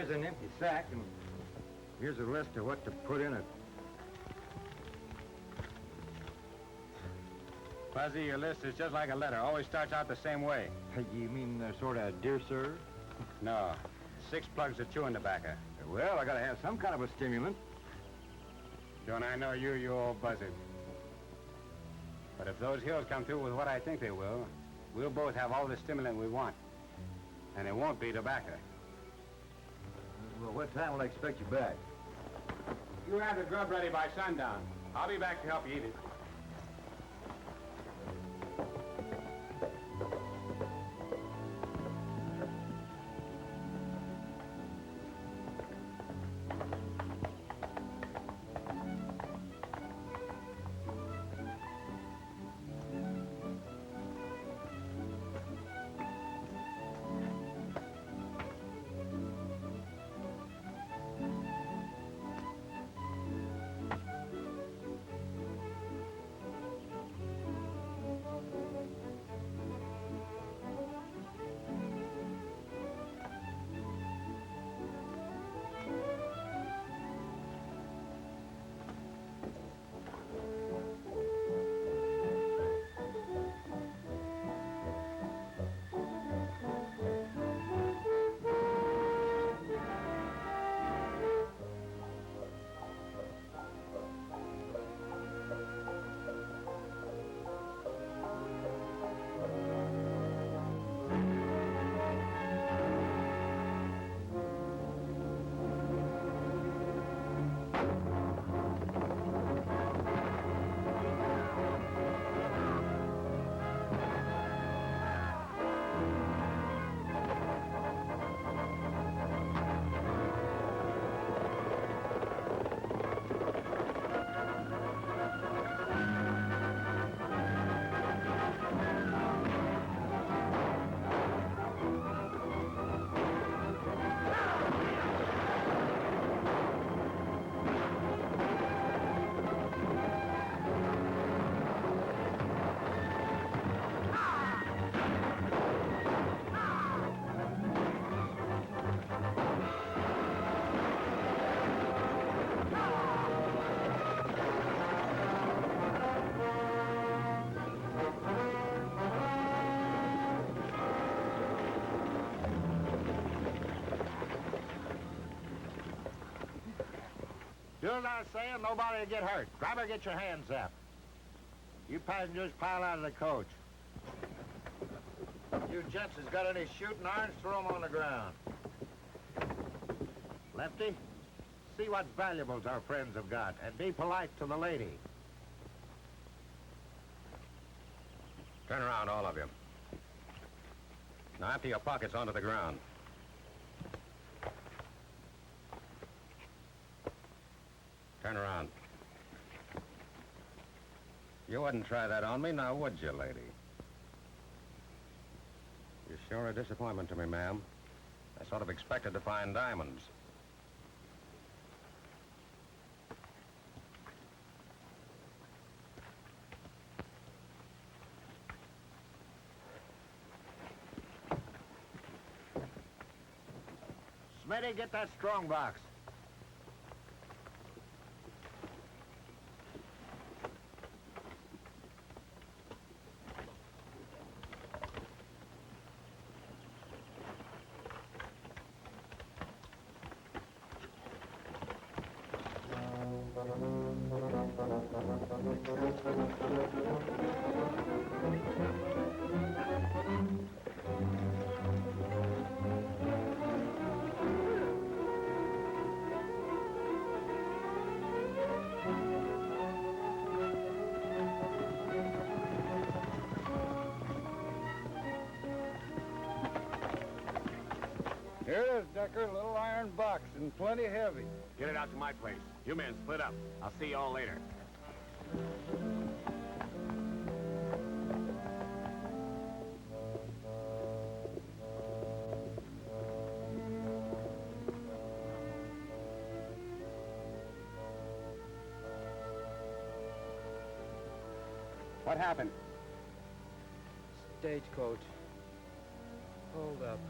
Here's an empty sack, and here's a list of what to put in it. Fuzzy, your list is just like a letter. Always starts out the same way. You mean sort of, dear sir? No. 6 plugs of chewing tobacco. Well, I gotta have some kind of a stimulant. Don't I know you, you old buzzard? But if those hills come through with what I think they will, we'll both have all the stimulant we want. And it won't be tobacco. Well, what time will I expect you back? You have the grub ready by sundown. I'll be back to help you eat it. You're not saying nobody will get hurt. Grab her, get your hands up. You passengers pile out of the coach. You gents has got any shooting irons, throw them on the ground. Lefty, see what valuables our friends have got, and be polite to the lady. Turn around, all of you. Now empty your pockets onto the ground. Turn around. You wouldn't try that on me, now would you, lady? You're sure a disappointment to me, ma'am. I sort of expected to find diamonds. Smitty, get that strong box. Here it is, Decker. Little iron box and plenty heavy. Get it out to my place. You men split up. I'll see you all later. What happened? Stagecoach. Hold up.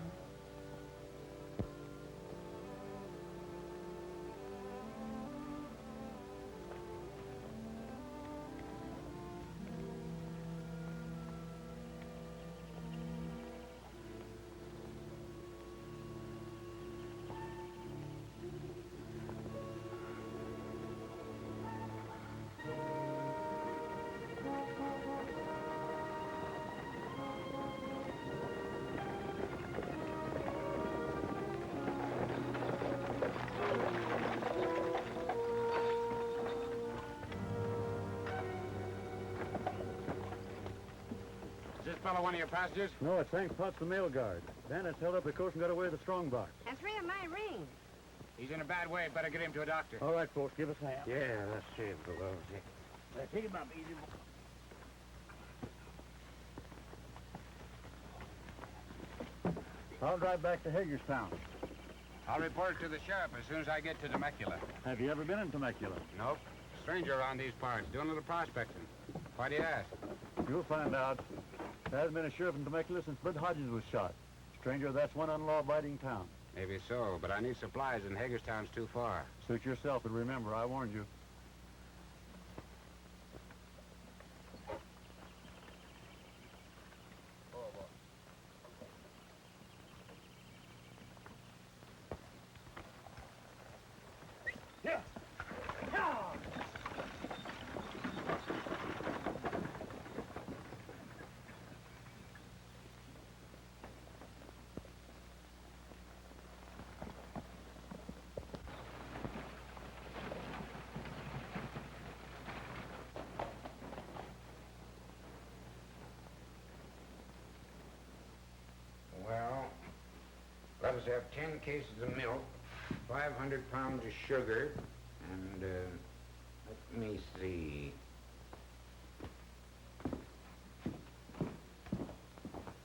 fellow one of your passengers? No, it's Hank Potts, the mail guard. Bandits held up the coast and got away with the strong box. And 3 of my rings. He's in a bad way. Better get him to a doctor. All right, folks, give us a hand. Yeah, let's see it below. Pick him up, easy. I'll drive back to Hagerstown. I'll report it to the sheriff as soon as I get to Temecula. Have you ever been in Temecula? Nope. Stranger around these parts, doing a little prospecting. Why do you ask? You'll find out. There hasn't been a sheriff in Temecula since Bud Hodges was shot. Stranger, that's one unlaw-abiding town. Maybe so, but I need supplies and Hagerstown's too far. Suit yourself, but remember, I warned you. Well, let us have 10 cases of milk, 500 pounds of sugar, and, let me see.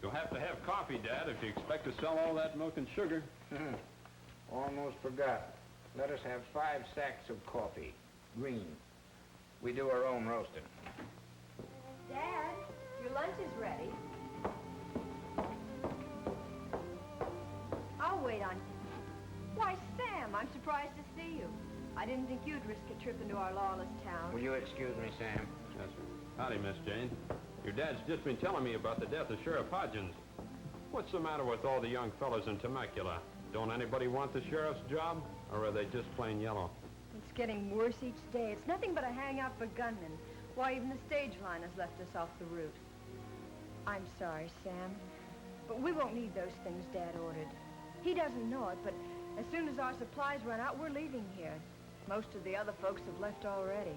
You'll have to have coffee, Dad, if you expect to sell all that milk and sugar. Almost forgot. Let us have 5 sacks of coffee, green. We do our own roasting. Dad, your lunch is ready. I'll wait on you. Why, Sam, I'm surprised to see you. I didn't think you'd risk a trip into our lawless town. Will you excuse me, Sam? Yes, sir. Howdy, Miss Jane. Your dad's just been telling me about the death of Sheriff Hodgins. What's the matter with all the young fellas in Temecula? Don't anybody want the sheriff's job, or are they just plain yellow? It's getting worse each day. It's nothing but a hangout for gunmen. Why, even the stage line has left us off the route. I'm sorry, Sam, but we won't need those things Dad ordered. He doesn't know it, but as soon as our supplies run out, we're leaving here. Most of the other folks have left already.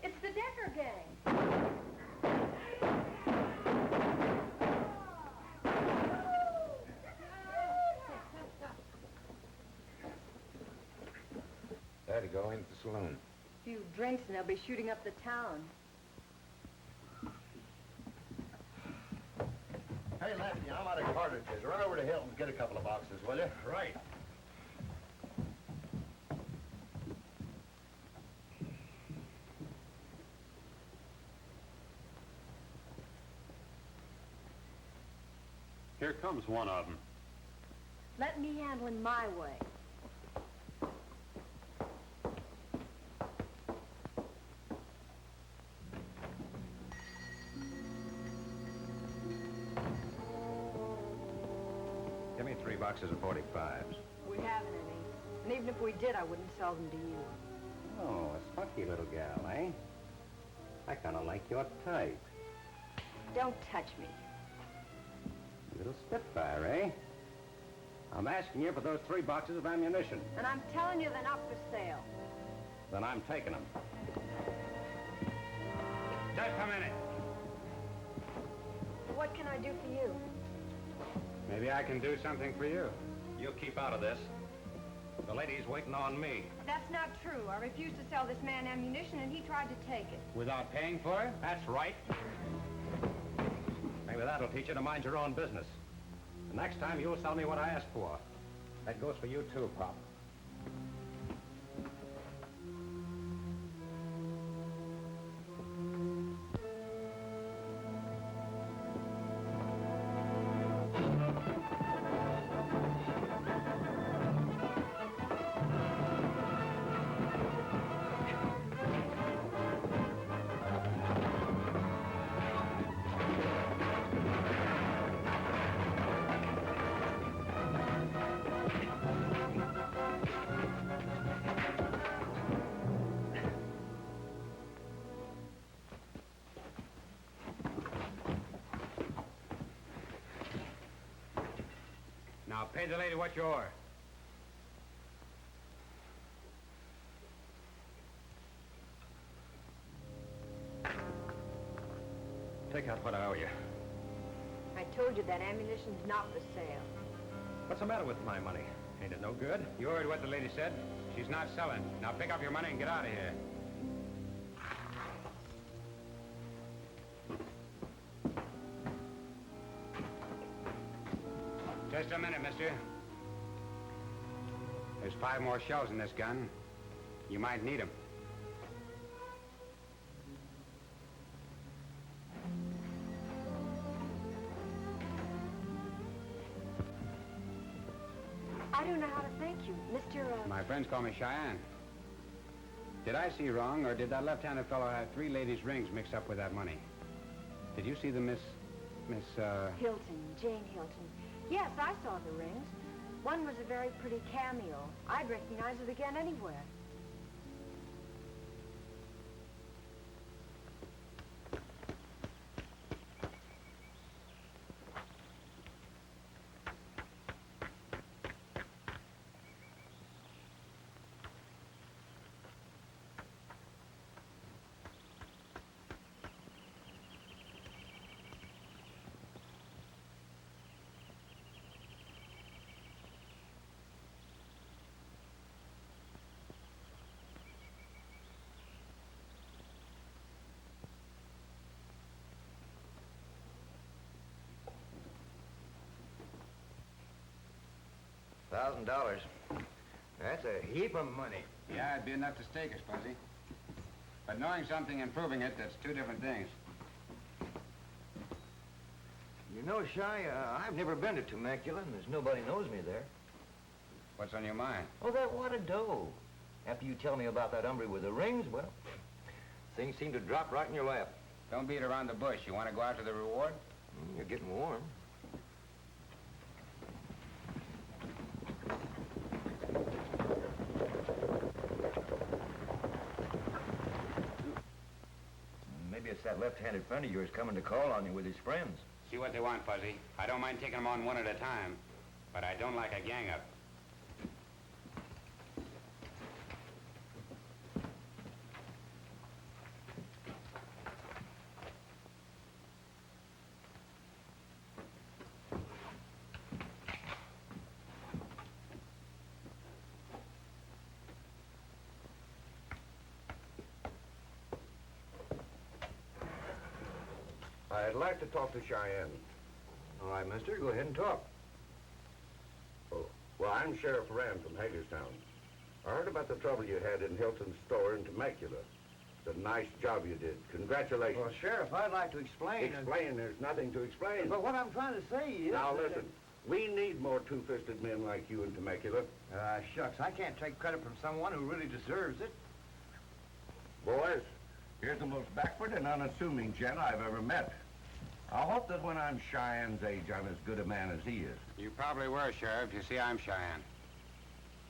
It's the Decker gang. Daddy, go into the saloon. A few drinks and they'll be shooting up the town. Hey, Lefty, I'm out of cartridges. Run over to Hilton's, get a couple of boxes, will you? Right. Here comes one of them. Let me handle him my way. Give me 3 boxes of 45s. We haven't any. And even if we did, I wouldn't sell them to you. Oh, a spunky little gal, eh? I kind of like your type. Don't touch me. Little spitfire, eh? I'm asking you for those 3 boxes of ammunition. And I'm telling you they're not for sale. Then I'm taking them. Just a minute. What can I do for you? Maybe I can do something for you. You keep out of this. The lady's waiting on me. That's not true. I refused to sell this man ammunition, and he tried to take it. Without paying for it? That's right. Maybe that'll teach you to mind your own business. The next time you'll sell me what I asked for. That goes for you too, Pop. Pay the lady what you owe her. Take out what I owe you. I told you that ammunition's not for sale. What's the matter with my money? Ain't it no good? You heard what the lady said. She's not selling. Now pick up your money and get out of here. Just a minute, mister. There's 5 more shells in this gun. You might need them. I don't know how to thank you, Mr. My friends call me Cheyenne. Did I see wrong, or did that left-handed fellow have 3 ladies' rings mixed up with that money? Did you see the Miss... Hilton, Jane Hilton. Yes, I saw the rings. One was a very pretty cameo. I'd recognize it again anywhere. $1,000. That's a heap of money. Yeah, it'd be enough to stake us, Fuzzy. But knowing something and proving it, that's 2 different things. You know, Shy, I've never been to Temecula, and there's nobody knows me there. What's on your mind? Oh, that wad of dough. After you tell me about that hombre with the rings, well, things seem to drop right in your lap. Don't beat around the bush. You want to go after the reward? You're getting warm. Maybe it's that left-handed friend of yours coming to call on you with his friends. See what they want, Fuzzy. I don't mind taking them on one at a time, but I don't like a gang-up. I'd like to talk to Cheyenne. All right, mister, go ahead and talk. Oh, well, I'm Sheriff Rand from Hagerstown. I heard about the trouble you had in Hilton's store in Temecula. It's a nice job you did. Congratulations. Well, Sheriff, I'd like to explain. Explain? There's nothing to explain. But what I'm trying to say is... Now, listen. We need more two-fisted men like you in Temecula. Shucks, I can't take credit from someone who really deserves it. Boys, here's the most backward and unassuming gent I've ever met. I hope that when I'm Cheyenne's age, I'm as good a man as he is. You probably were, Sheriff. You see, I'm Cheyenne.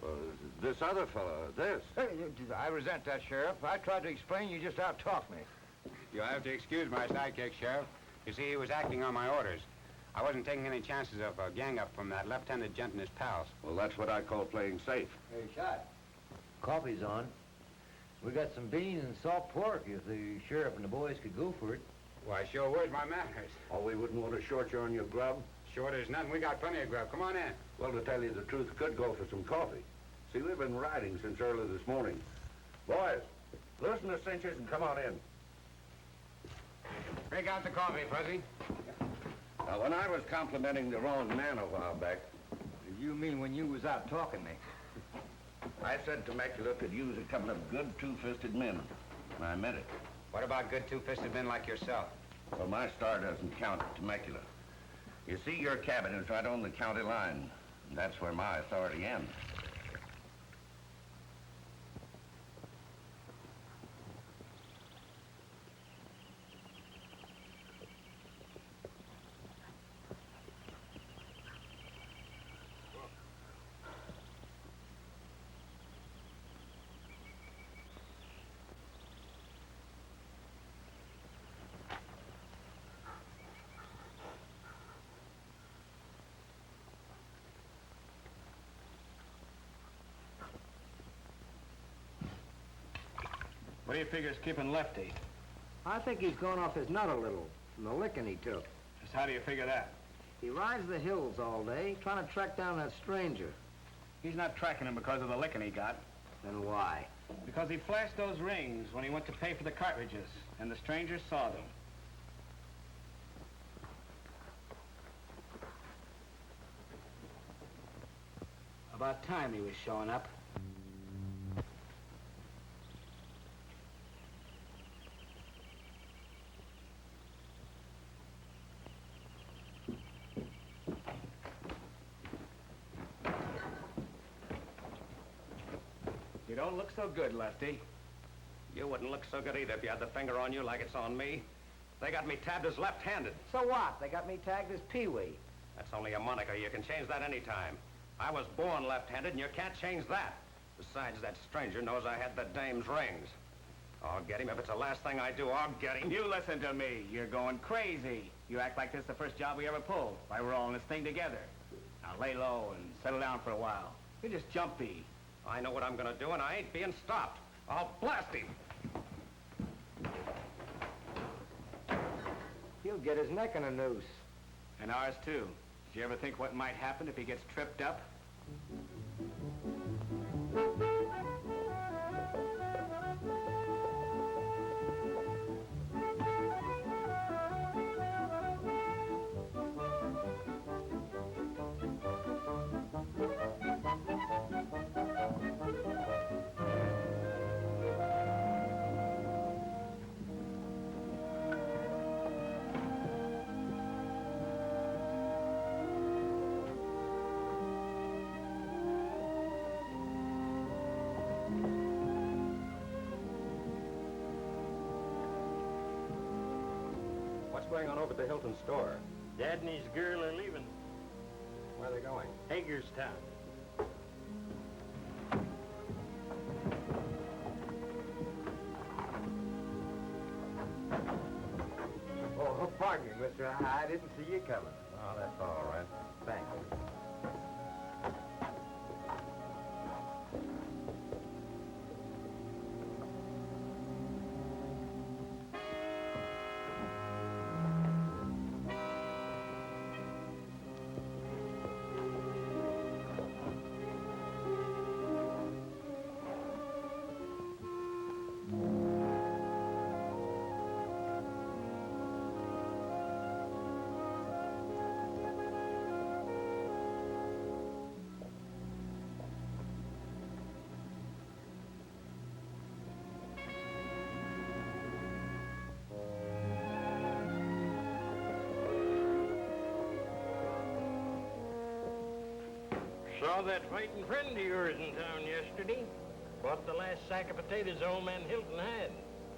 Well, this other fellow, this. Hey, I resent that, Sheriff. I tried to explain, you just out-talked me. You'll have to excuse my sidekick, Sheriff. You see, he was acting on my orders. I wasn't taking any chances of a gang-up from that left-handed gent and his pals. Well, that's what I call playing safe. Hey, Shot. Coffee's on. We got some beans and salt pork if the sheriff and the boys could go for it. Why, sure would, my manners. Oh, we wouldn't want to short you on your grub. Sure, there's nothing. We got plenty of grub. Come on in. Well, to tell you the truth, could go for some coffee. See, we've been riding since early this morning. Boys, loosen the cinches and come on in. Break out the coffee, Fuzzy. Now, when I was complimenting the wrong man a while back, You mean when you was out talking me? I said Temecula could use a couple of good two-fisted men. And I meant it. What about good two-fisted men like yourself? Well, my star doesn't count at Temecula. You see, your cabin is right on the county line. And that's where my authority ends. What do you figure is keeping Lefty? I think he's gone off his nut a little from the licking he took. Just how do you figure that? He rides the hills all day, trying to track down that stranger. He's not tracking him because of the licking he got. Then why? Because he flashed those rings when he went to pay for the cartridges, and the stranger saw them. About time he was showing up. You don't look so good, Lefty. You wouldn't look so good either if you had the finger on you like it's on me. They got me tabbed as left-handed. So what? They got me tagged as Pee-wee. That's only a moniker. You can change that any time. I was born left-handed, and you can't change that. Besides, that stranger knows I had the dame's rings. I'll get him. If it's the last thing I do, I'll get him. You listen to me. You're going crazy. You act like this is the first job we ever pulled. Why, we're all in this thing together. Now lay low and settle down for a while. You're just jumpy. I know what I'm going to do, and I ain't being stopped. I'll blast him. He'll get his neck in a noose. And ours, too. Did you ever think what might happen if he gets tripped up? What's going on over at the Hilton store? Dad and his girl are leaving. Where are they going? Hagerstown. Oh, pardon me, mister. I didn't see you coming. Oh, that's all right. Thanks. Saw that fighting friend of yours in town yesterday. Bought the last sack of potatoes old man Hilton had.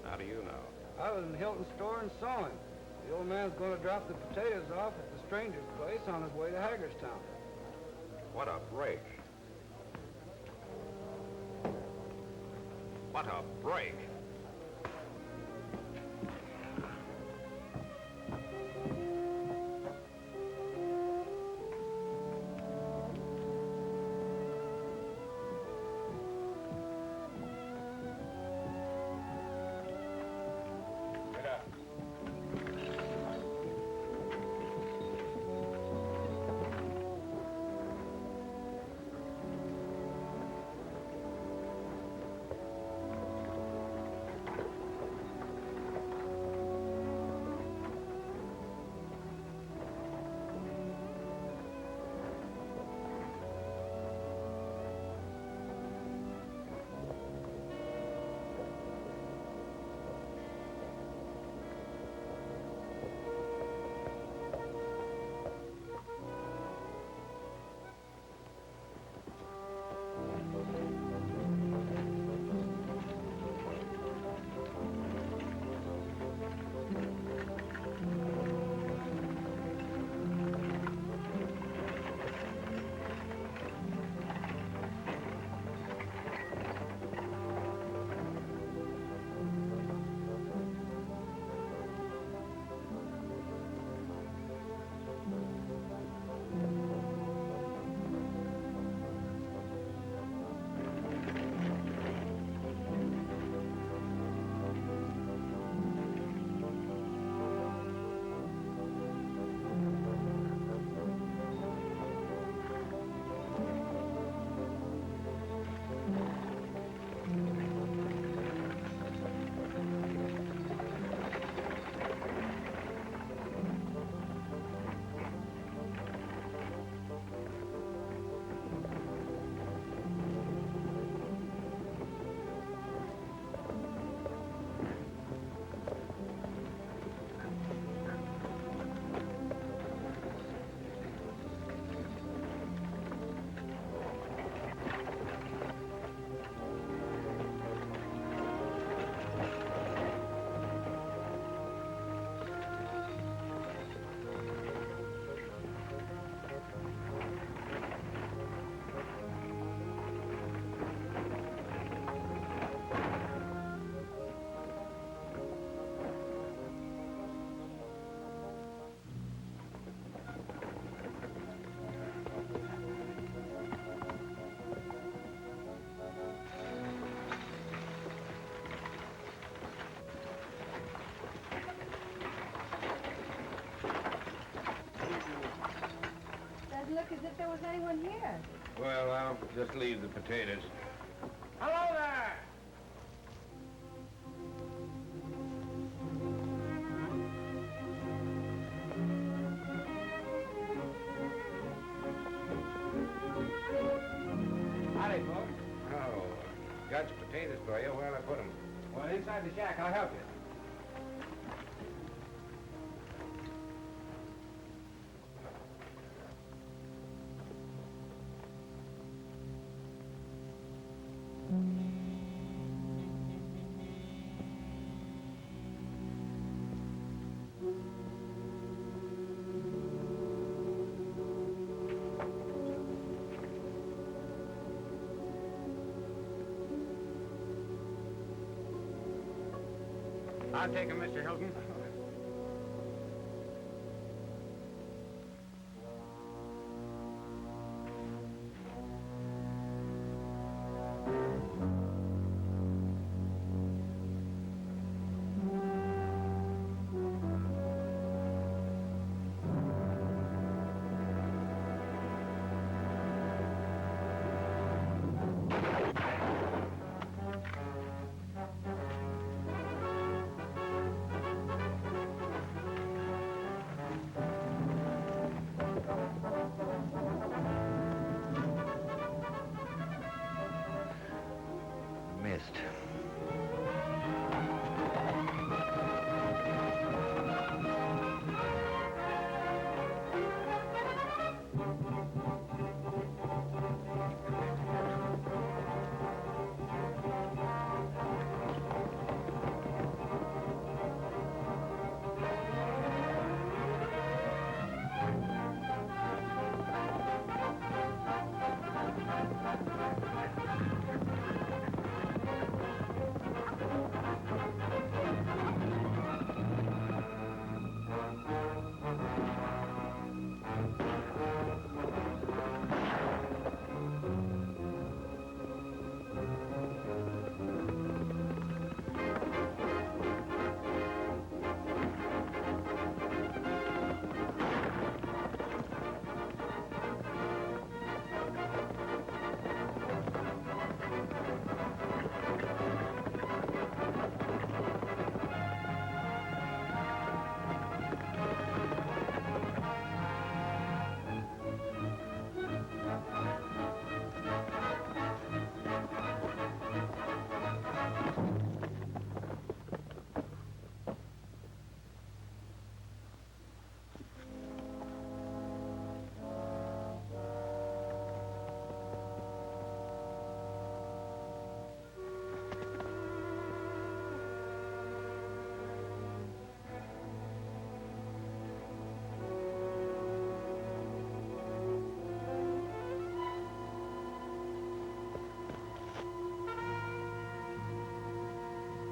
How do you know? I was in Hilton's store and saw him. The old man's going to drop the potatoes off at the stranger's place on his way to Hagerstown. What a break. What a break. as if there was anyone here. Well, I'll just leave the potatoes. Hello there! Howdy, folks. Oh, got some potatoes for you. Where'll I put them? Well, inside the shack. I'll help you. I'll take him, Mr. Hilton. Missed.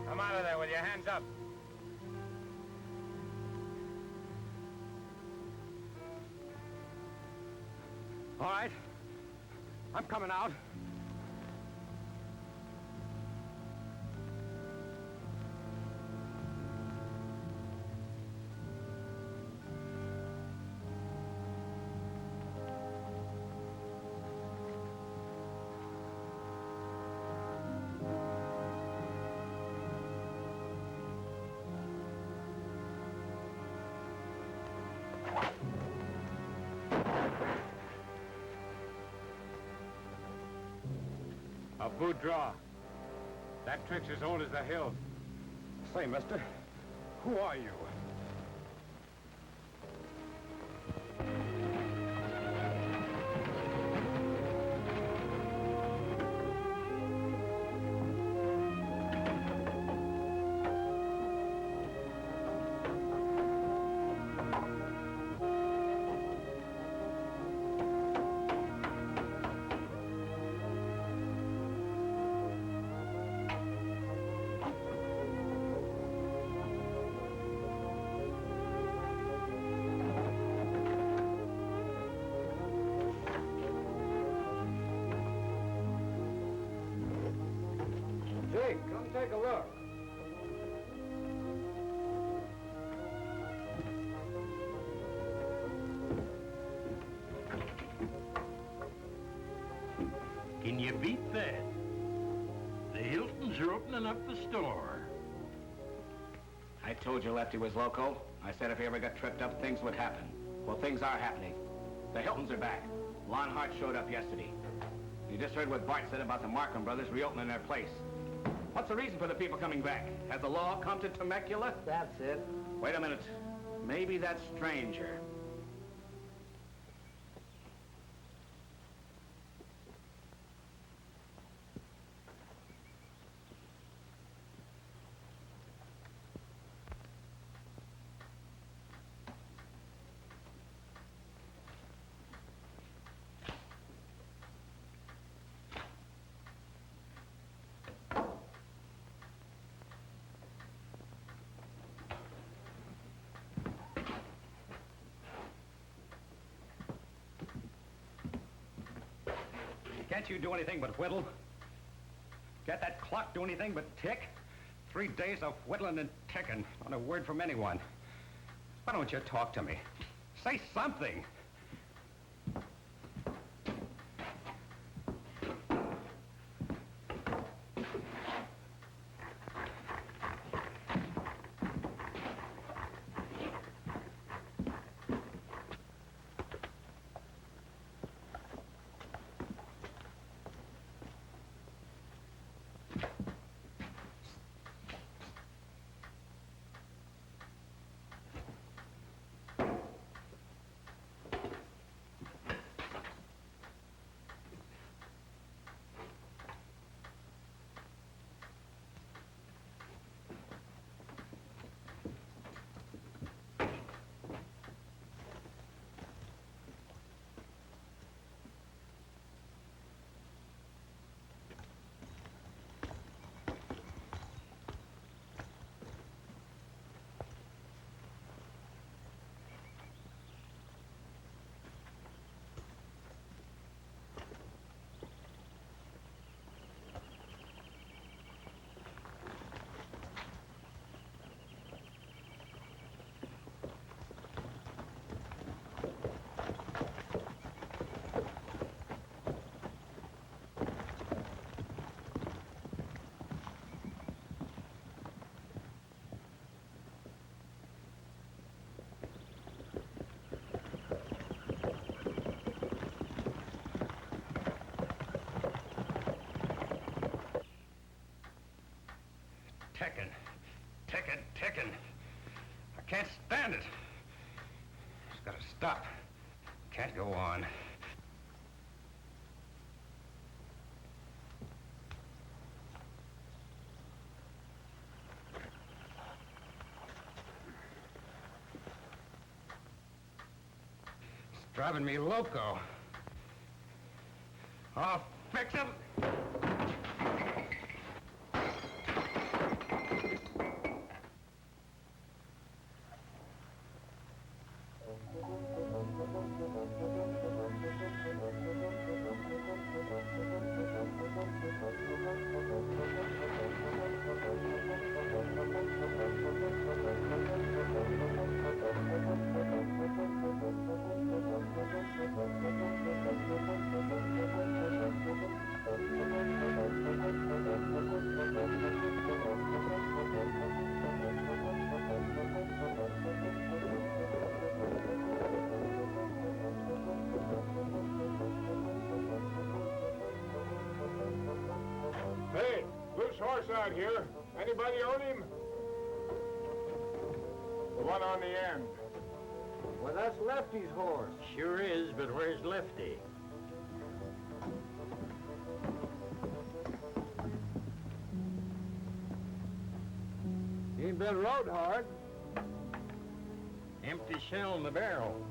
Come out of there with your hands up. All right. I'm coming out. A boot draw. That trick's as old as the hill. Say, mister, who are you? Jake, come take a look. Can you beat that? The Hiltons are opening up the store. I told you Lefty was loco. I said if he ever got tripped up, things would happen. Well, things are happening. The Hiltons are back. Lonhart showed up yesterday. You just heard what Bart said about the Markham brothers reopening their place. What's the reason for the people coming back? Has the law come to Temecula? That's it. Wait a minute. Maybe that stranger. Can't you do anything but whittle? Can't that clock do anything but tick? 3 days of whittling and ticking, not a word from anyone. Why don't you talk to me? Say something. Ticking, ticking, ticking. I can't stand it. It's gotta stop. Can't go on. It's driving me loco. I'll fix it. Hey, loose horse out here. Anybody own him? The one on the end. Well, that's Lefty's horse. Sure is, but where's Lefty? He ain't been rode hard. Empty shell in the barrel.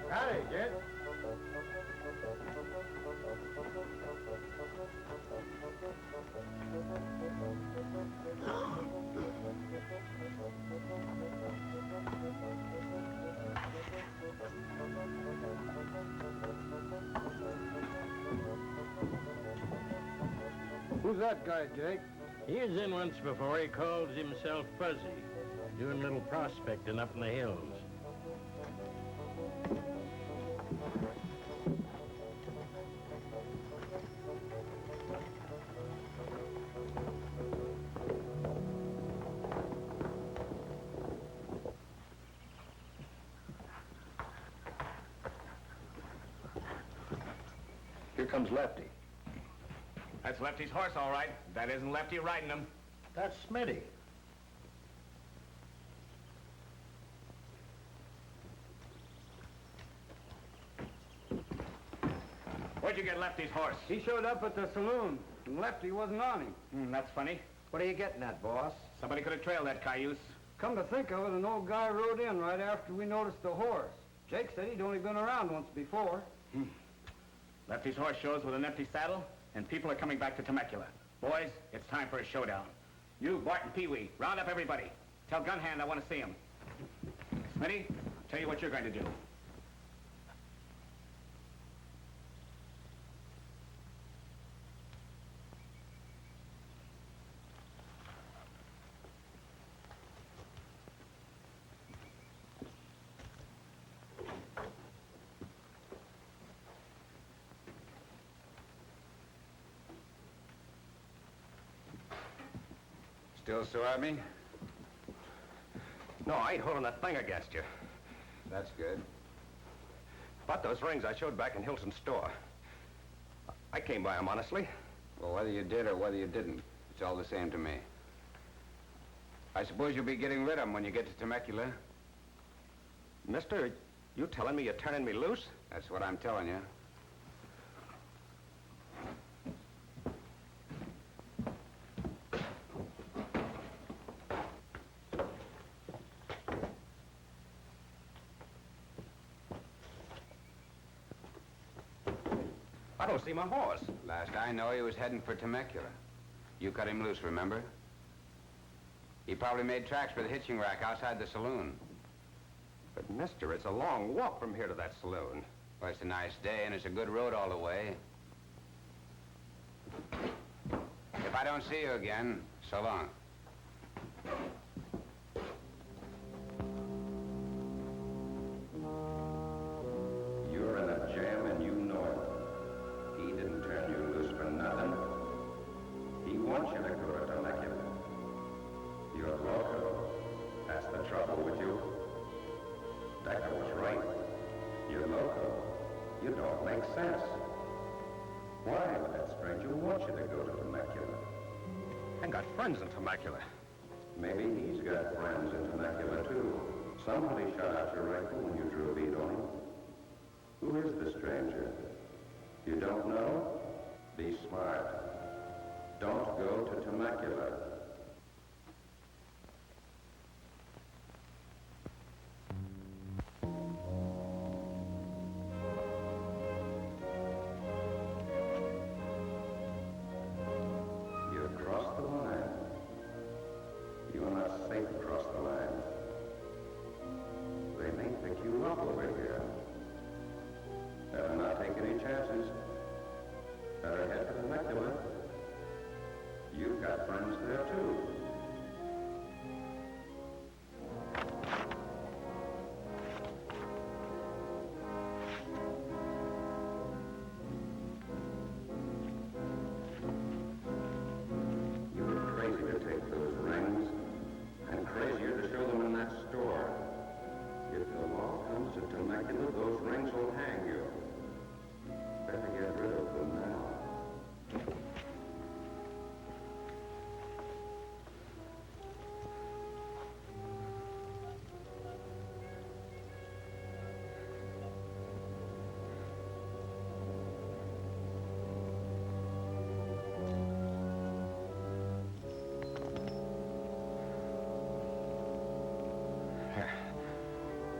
Howdy, Jet. Who's that guy, Jake? He was in once before. He calls himself Fuzzy. Doing a little prospecting up in the hills. Here comes Lefty. That's Lefty's horse, all right. That isn't Lefty riding him. That's Smitty. Where'd you get Lefty's horse? He showed up at the saloon, and Lefty wasn't on him. That's funny. What are you getting at, boss? Somebody could have trailed that cayuse. Come to think of it, an old guy rode in right after we noticed the horse. Jake said he'd only been around once before. Lefty's horse shows with an empty saddle, and people are coming back to Temecula. Boys, it's time for a showdown. You, Bart, and Pee-wee, round up everybody. Tell Gunhand I want to see him. Smitty, I'll tell you what you're going to do. Still sore at me? No, I ain't holding a thing against you. That's good. About those rings I showed back in Hilton's store. I came by them, honestly. Well, whether you did or whether you didn't, it's all the same to me. I suppose you'll be getting rid of them when you get to Temecula. Mister, you telling me you're turning me loose? That's what I'm telling you. I don't see my horse. Last I know, he was heading for Temecula. You cut him loose, remember? He probably made tracks for the hitching rack outside the saloon. But, mister, it's a long walk from here to that saloon. Well, it's a nice day, and it's a good road all the way. If I don't see you again, so long. You're in a jam and you know it. He didn't turn you loose for nothing. He wants you to go to Temecula. You're local. That's the trouble with you. Decker was right. You're local. You don't make sense. Why would that stranger want you to go to Temecula? I got friends in Temecula. Maybe he's got friends in Temecula, too. Somebody shot out your rifle when you drew a bead on him. Who is the stranger? You don't know? Be smart. Don't go to Temecula. You crossed the line. You're not safe across the line. They may pick you up over here. Better not take any chances. Better head to Temecula. You've got friends there, too. You were crazy to take those rings, and crazier to show them in that store. If the law comes to Temecula, those rings will hang you. Better get rid of them now.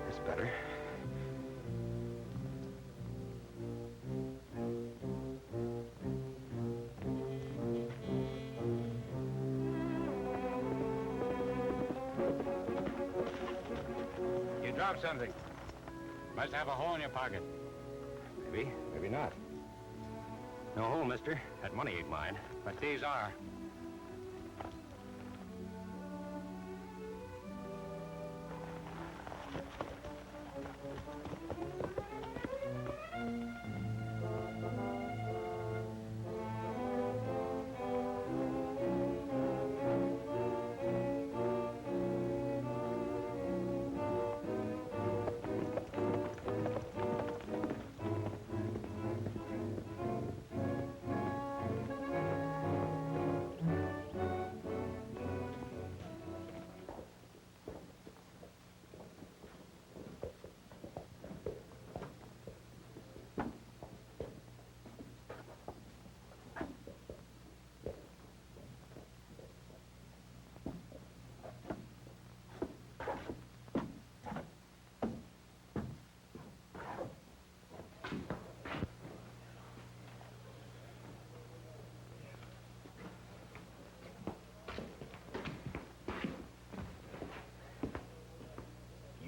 It's better. You dropped something. Must have a hole in your pocket. Maybe, maybe not. No hole, mister. That money ain't mine. But these are.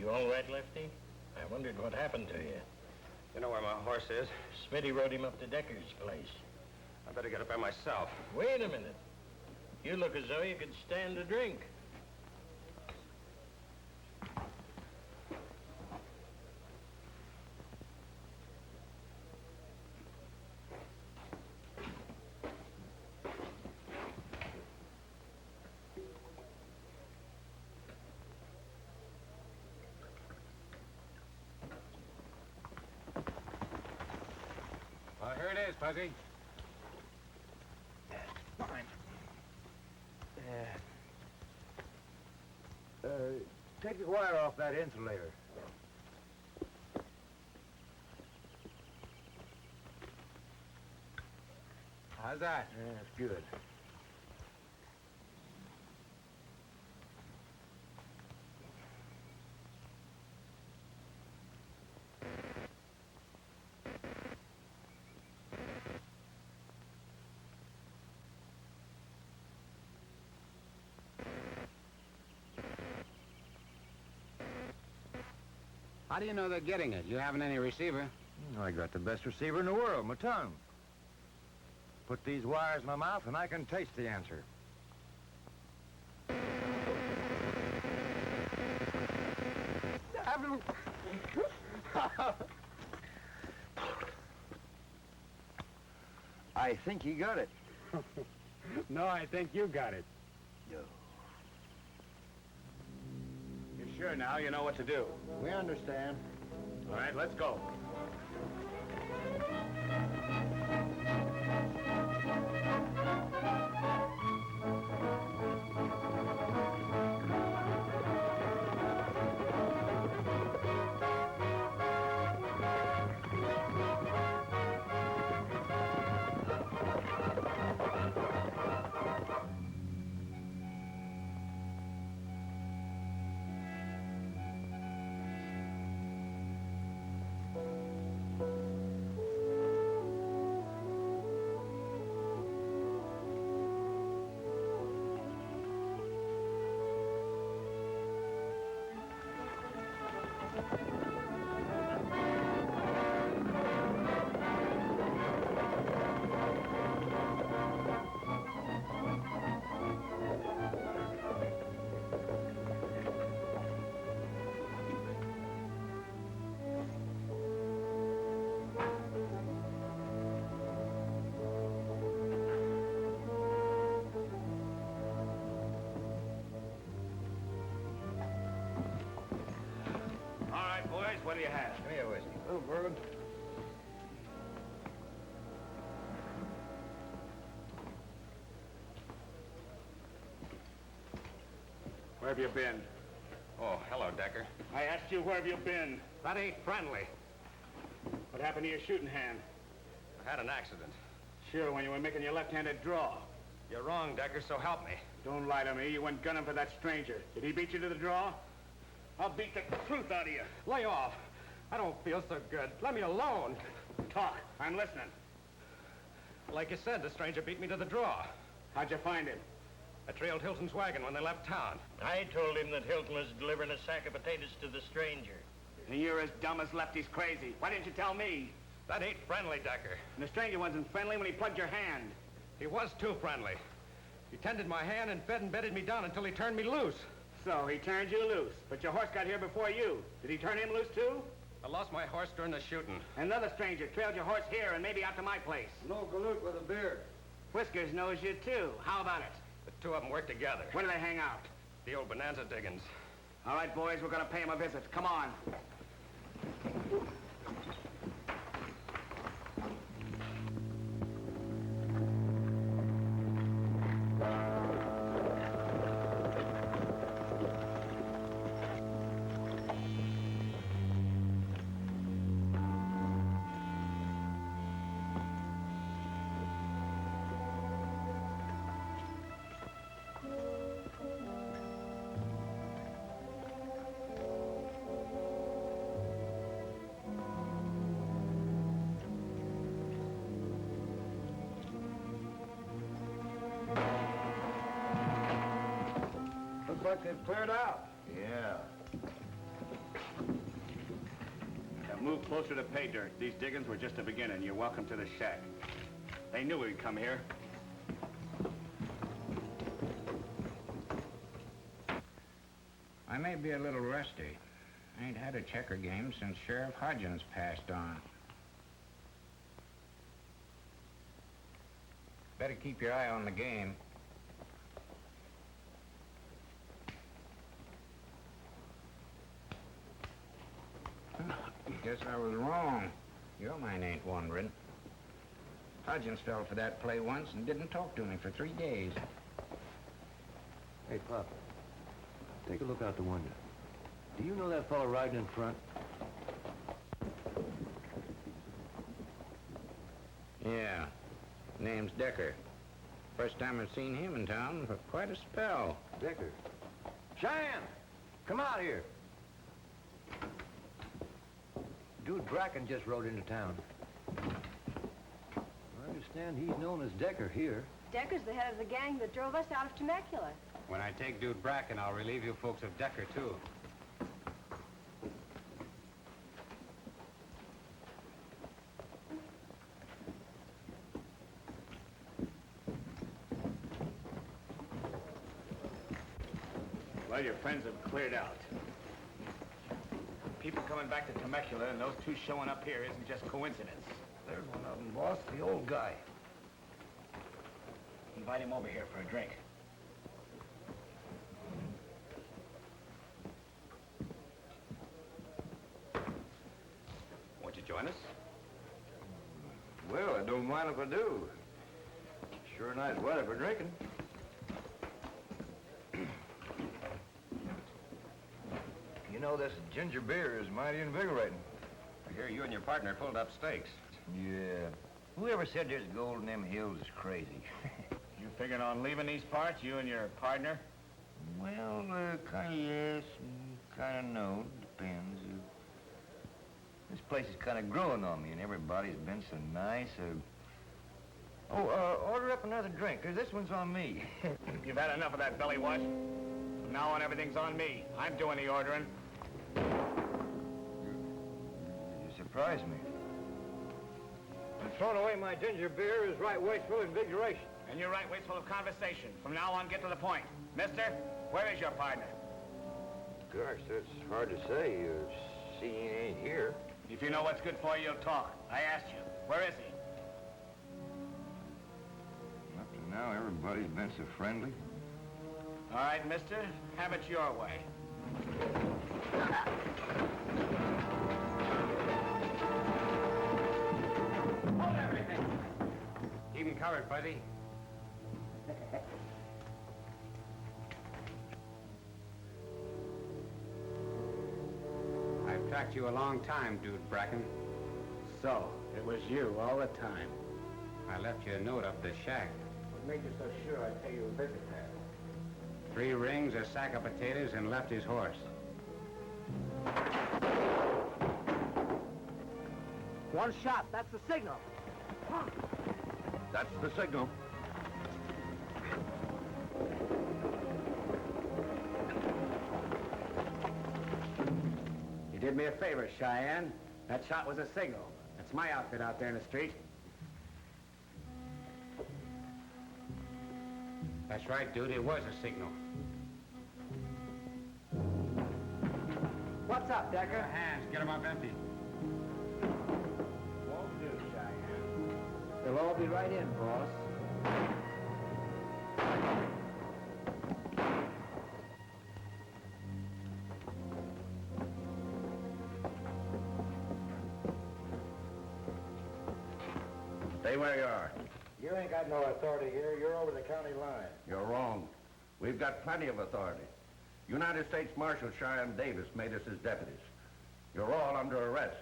You all right, Lefty? I wondered what happened to you. You know where my horse is? Smitty rode him up to Decker's place. I better get up there myself. Wait a minute. You look as though you could stand a drink. Well, here it is, Fuzzy. Fine. Take the wire off that insulator. How's that? That's good. How do you know they're getting it? You haven't any receiver. I got the best receiver in the world, my tongue. Put these wires in my mouth and I can taste the answer. I think he got it. No, I think you got it. No. You're sure now you know what to do? We understand. All right, let's go. What do you have? Give me a whiskey. Oh, bourbon. Where have you been? Oh, hello, Decker. I asked you where have you been? That ain't friendly. What happened to your shooting hand? I had an accident. Sure, when you were making your left-handed draw. You're wrong, Decker, so help me. Don't lie to me. You went gunning for that stranger. Did he beat you to the draw? I'll beat the truth out of you. Lay off. I don't feel so good. Let me alone. Talk. I'm listening. Like you said, the stranger beat me to the draw. How'd you find him? I trailed Hilton's wagon when they left town. I told him that Hilton was delivering a sack of potatoes to the stranger. And you're as dumb as Lefty's crazy. Why didn't you tell me? That ain't friendly, Decker. And the stranger wasn't friendly when he plugged your hand. He was too friendly. He tended my hand and fed and bedded me down until he turned me loose. So he turned you loose, but your horse got here before you. Did he turn him loose too? I lost my horse during the shooting. Another stranger trailed your horse here and maybe out to my place. No galoot with a beard. Whiskers knows you too. How about it? The two of them work together. Where do they hang out? The old bonanza diggings. All right, boys, we're gonna pay him a visit. Come on. Looks like they've cleared out. Yeah. Move closer to pay dirt. These diggings were just a beginning. You're welcome to the shack. They knew we'd come here. I may be a little rusty. I ain't had a checker game since Sheriff Hodgins passed on. Better keep your eye on the game. Guess I was wrong. Your mind ain't wandering. Hodgins fell for that play once and didn't talk to me for 3 days. Hey, Pop. Take a look out the window. Do you know that fellow riding in front? Yeah. Name's Decker. First time I've seen him in town for quite a spell. Decker. Cheyenne! Come out here. Dude Bracken just rode into town. I understand he's known as Decker here. Decker's the head of the gang that drove us out of Temecula. When I take Dude Bracken, I'll relieve you folks of Decker, too. Well, your friends have cleared out. People coming back to Temecula and those two showing up here isn't just coincidence. There's one of them, boss, the old guy. Invite him over here for a drink. Won't you join us? Well, I don't mind if I do. Sure nice weather for drinking. You know, this ginger beer is mighty invigorating. I hear you and your partner pulled up stakes. Yeah. Whoever said there's gold in them hills is crazy. You figuring on leaving these parts, you and your partner? Well, kind of yes, kind of no. Depends. This place is kind of growing on me, and everybody's been so nice. Order up another drink, 'cause this one's on me. You've had enough of that belly wash. From now on, everything's on me. I'm doing the ordering. You surprised me. Throwing away my ginger beer is right wasteful invigoration. And you're right, wasteful of conversation. From now on, get to the point. Mister, where is your partner? Gosh, that's hard to say. See, he ain't here. If you know what's good for you, you'll talk. I asked you. Where is he? Up to now, everybody's been so friendly. All right, mister, have it your way. Hold everything! Keep him covered, buddy. I've tracked you a long time, Dude Bracken. So, it was you all the time. I left you a note up the shack. What made you so sure I'd pay you a visit there? 3 rings, a sack of potatoes, and left his horse. One shot, that's the signal. That's the signal. You did me a favor, Cheyenne. That shot was a signal. That's my outfit out there in the street. That's right, dude. It was a signal. What's up, Decker? Your hands. Get them up empty. Won't do, Cheyenne. They'll all be right in, boss. Stay where you are. You ain't got no authority here. You're over the county line. You're wrong. We've got plenty of authority. United States Marshal Cheyenne Davis made us his deputies. You're all under arrest.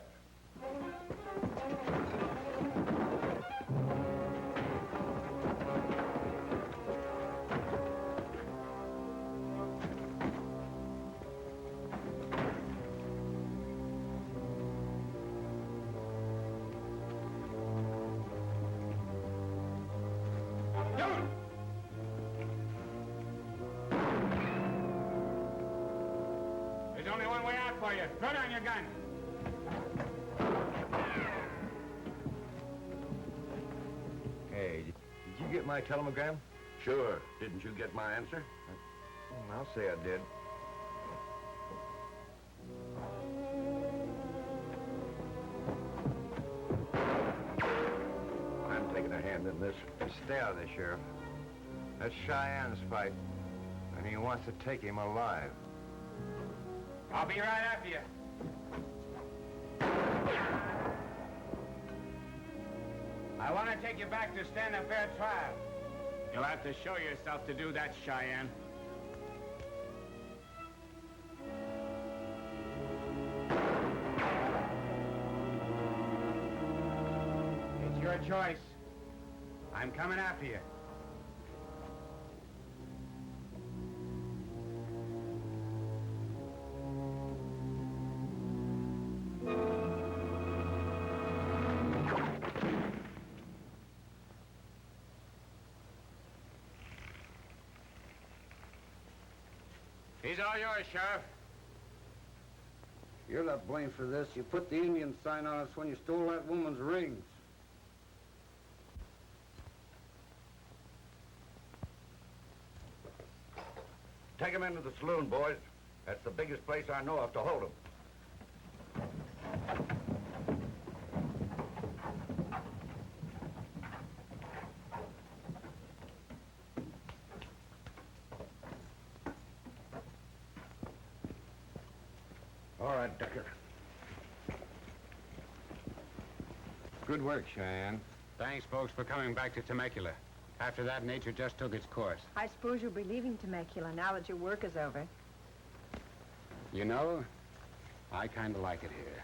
There's only one way out for you. Throw down your gun. get my telegram? Sure. Didn't you get my answer? I'll say I did. I'm taking a hand in this. Stay out of this, Sheriff. That's Cheyenne's fight, and he wants to take him alive. I'll be right after you. I want to take you back to stand a fair trial. You'll have to show yourself to do that, Cheyenne. It's your choice. I'm coming after you. He's all yours, Sheriff. You're not blamed for this. You put the Indian sign on us when you stole that woman's rings. Take him into the saloon, boys. That's the biggest place I know of to hold him. All right, Decker. Good work, Cheyenne. Thanks, folks, for coming back to Temecula. After that, nature just took its course. I suppose you'll be leaving Temecula now that your work is over. You know, I kind of like it here.